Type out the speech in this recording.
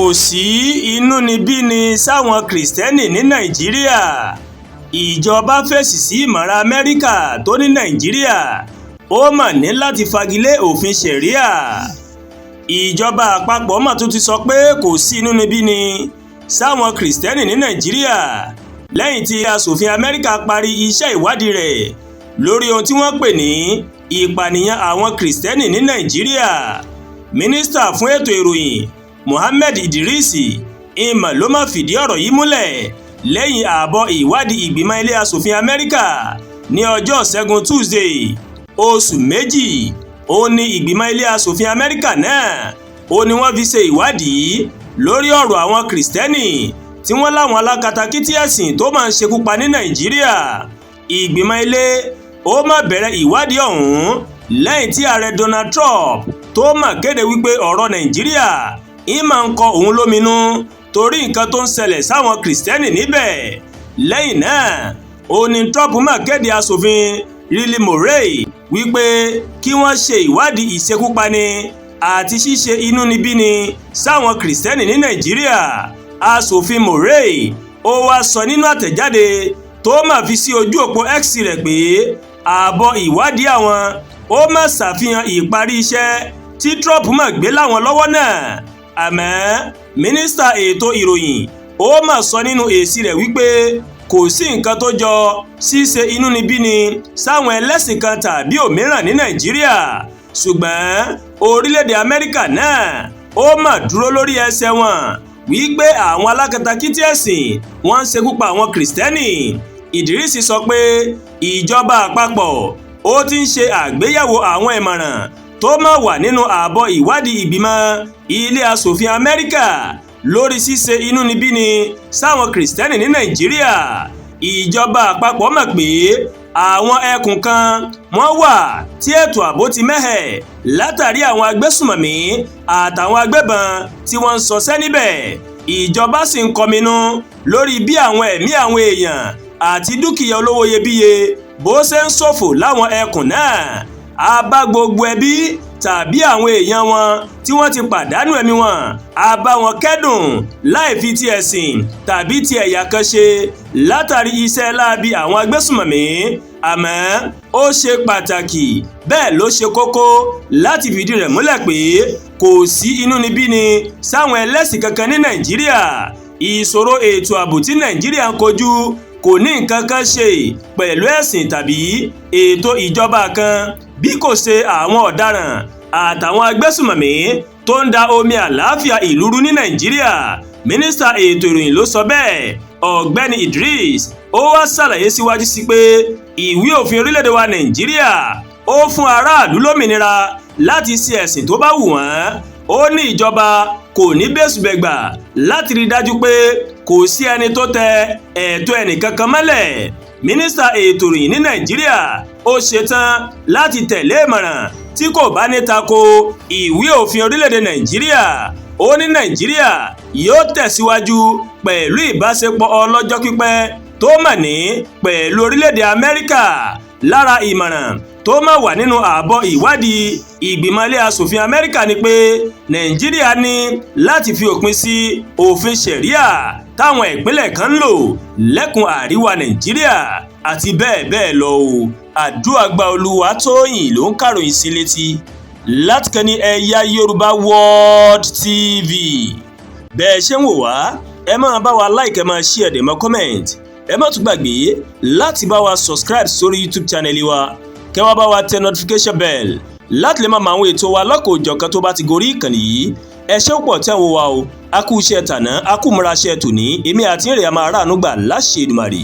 kò sí inúnibíni sáwọn kìrìsìtẹ́nì ní nàìjíríà. Ìjọba fèsì sí ìmọ̀ràn Amẹ́ríkà tó ní nàìjíríà ó mà ní láti fagilé òfin ṣẹ̀ríà. Ìjọba àpapọ̀ mà tún ti sọ pé kò sí inúnibíni sáwọn kìrìsìtẹ́nì ní nàìjíríà lẹ́yìn tí aṣòfin Amẹ́ríkà parí iṣẹ́ ìwádìí rẹ̀ lórí ohun tí wọ́n pè ní ìpànìyàn àwọn kìrìsìtẹ́nì ní nàìjíríà. Mínísítà fún ètò ìròyìn Mohammed Idris ló máa fìdí ọ̀rọ̀ yìí múlẹ̀ lẹ́yìn àbọ̀ ìwádìí ìgbìmọ̀ ilé aṣòfin Amẹ́ríkà ní ọjọ́ Ṣẹ́gun Tuesday. Oṣù méjì ó ní ìgbìmọ̀ ilé aṣòfin Amẹ́ríkà náà ó ní wọ́n fi ṣe ìwádìí lórí ọ̀rọ̀ àwọn kìrìsìtẹ́nì tí wọ́n láwọn alákatakítí ẹ̀sìn tó máa ń ṣekú pa ní nàìjíríà. Ìgbìmọ̀ ilé ó máa bẹ̀rẹ̀ ìwádìí ọ̀hún lẹ́yìn tí ààrẹ Donald Trump tó máa kéde wípé ọ̀rọ̀ nàìjíríà máa ń kọ òun lóminú torí nǹkan tó ń ṣẹlẹ̀ sáwọn kìrìsìtẹ́nì níbẹ̀. Lẹ́yìn náà ó ní Trump máa kéde aṣòfin Riley Murray wípé kí wọ́n ṣe ìwádìí ìṣekúpani àti ṣíṣe inúnibíni sáwọn kìrìsìtẹ́nì ní nàìjíríà. Aṣòfin Murray ó wá sọ nínú àtẹ̀jáde tó máa fi sí ojú òpó X rẹ̀ pé àbọ̀ ìwádìí àwọn ó máa ṣàfihàn ìparí iṣẹ́ tí Trump máa gbé láwọn lọ́wọ́ náà. Àmọ́ mínísítà ètò ìròyìn ó máa sọ nínú èsì rẹ̀ wípé kò sí nǹkan tó jọ ṣíṣe inúnibíni sáwọn ẹlẹ́sìn kan tàbí òmíràn ní nàìjíríà, ṣùgbọ́n orílẹ̀-èdè Amẹ́ríkà náà ó máa dúró lórí ẹsẹ̀ wọn wípé àwọn alákatakítí ẹ̀sìn wọ́n ń ṣekú pa àwọn kìrìsìtẹ́nì. Idris sọ pé ìjọba àpapọ̀ ó ti ń ṣe àgbéyẹ̀wò àwọn ìmọ̀ràn tó máa wà nínú àbọ̀ ìwádìí ìgbìmọ̀ ilé aṣòfin Amẹ́ríkà lórí ṣíṣe inúnibíni sáwọn kìrìsìtẹ́nì ní nàìjíríà. Ìjọba àpapọ̀ mọ̀ pé àwọn ẹkùn kan wọ́n wà tí ètò ààbò ti mẹ́hẹ̀ látàrí àwọn agbésùmọ̀mí àtàwọn agbébọn tí wọ́n ń ṣọṣẹ́ níbẹ̀. Ìjọba sì ń kọminú lórí bí àwọn ẹ̀mí àwọn èèyàn àti dúkìá olówó iyebíye bó ṣe ń ṣòfò láwọn ẹkùn náà. A bá gbogbo ẹbí tàbí àwọn èèyàn wọn tí wọ́n ti pàdánù ẹ̀mí wọn, a bá wọn kẹ́dùn láì fi ti ẹ̀sìn tàbí ti ẹ̀yà kan ṣe látàrí iṣẹ́ láabi àwọn agbésùmọ̀mí. Àmọ́ ó ṣe pàtàkì bẹ́ẹ̀ ló ṣe kókó láti fìdí rẹ̀ múlẹ̀ pé kò sí inúnibíni sáwọn ẹlẹ́sìn kankan ní nàìjíríà. Ìṣòro ètò ààbò tí nàìjíríà ń kojú kò ní nǹkan kan ṣe pẹ̀lú ẹ̀sìn tàbí ètò ìjọba kan bí kò ṣe àwọn ọ̀daràn àtàwọn agbésùmọ̀mí tó ń da omi àlàáfíà ìlú rú ní nàìjíríà. Mínísítà ètò ìròyìn ló sọ bẹ́ẹ̀. Ọ̀gbẹ́ni Idris ó wá ṣàlàyé síwájú sí pé ìwé òfin orílẹ̀-èdè wa nàìjíríà ó fún aráàlú lómìnira láti ṣe ẹ̀sìn tó bá wù wọ́n. Ó ní ìjọba kò ní bẹ́sùbẹ̀gbà láti rí dájú pé kò sí ẹni tó tẹ ẹ̀tọ́ ẹnìkankan mọ́lẹ̀. Mínísítà ètò ìròyìn ní nàìjíríà ó ṣetán láti tẹ̀lé ìmọ̀ràn tí kò bá ní tako ìwé òfin orílẹ̀-èdè nàìjíríà. Ó ní nàìjíríà yóò tẹ̀síwájú pẹ̀lú ìbáṣepọ̀ ọlọ́jọ́ pípẹ́ tó mà ní pẹ̀lú orílẹ̀-èdè Amẹ́ríkà. Lára ìmọ̀ràn tó máa wà nínú àbọ̀ ìwádìí ìgbìmọ̀ ilé aṣòfin Amẹ́ríkà ni pé nàìjíríà ní láti fi òpin sí òfin ṣẹ̀ríà táwọn ìpínlẹ̀ kan ń lò lẹ́kùn àríwá nàìjíríà àti bẹ́ẹ̀ bẹ́ẹ̀ lọ o. Àdúràgbà Olúwatóyìn ló ń kàròyìn sí létí láti kẹ́ni Ẹ̀yà Yorùbá World TV. Bẹ́ẹ̀ ṣe ń wò wá ẹ máa bá wa like, ẹ máa share, ẹ máa comment. Ẹ má tún gbàgbé láti bá wa subscribe sórí YouTube channel wa, kẹ́ wá bá wa tẹ notification bell láti lè máa mọ àwọn ètò wa lọ́kọ̀ọ́jọ̀kan tó bá ti gorí ìkànnì yìí. Ẹ ṣé púpọ̀ tẹ́ ń wò wá o. A kú iṣẹ́ tàná, a kú múra iṣẹ́ tòní. Èmi àti ìrìn àmà aráàánú gbà láṣẹ Èdùmàrè.